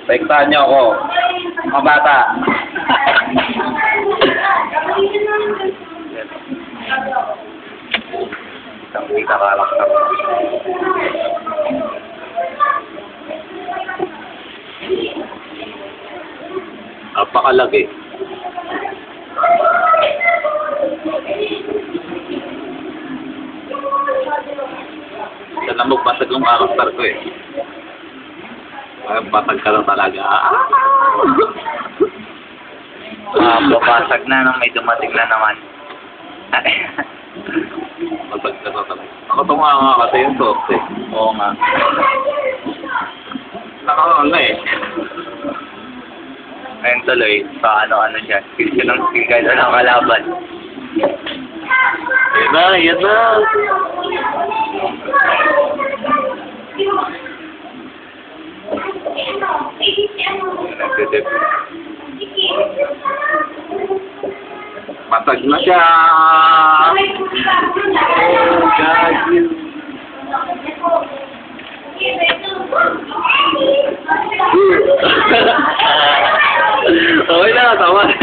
Pektahan niyo ako. Mga bata. Hindi kakalaksak. Napakalaki. Sa lamog basag yung karakter ko eh. Basag ka lang talaga. Babasag na nung may dumating na naman. Basag ka lang talaga. Ako tunga nga kasi yung soft eh. Oo nga. Nakakala eh. Ngayon tuloy, sa ano siya. Skill siya ng skill guide ng kalaban. Yan na, yan na. Nagdedep. Matag na siya. Oh, God. Okay na, tama na.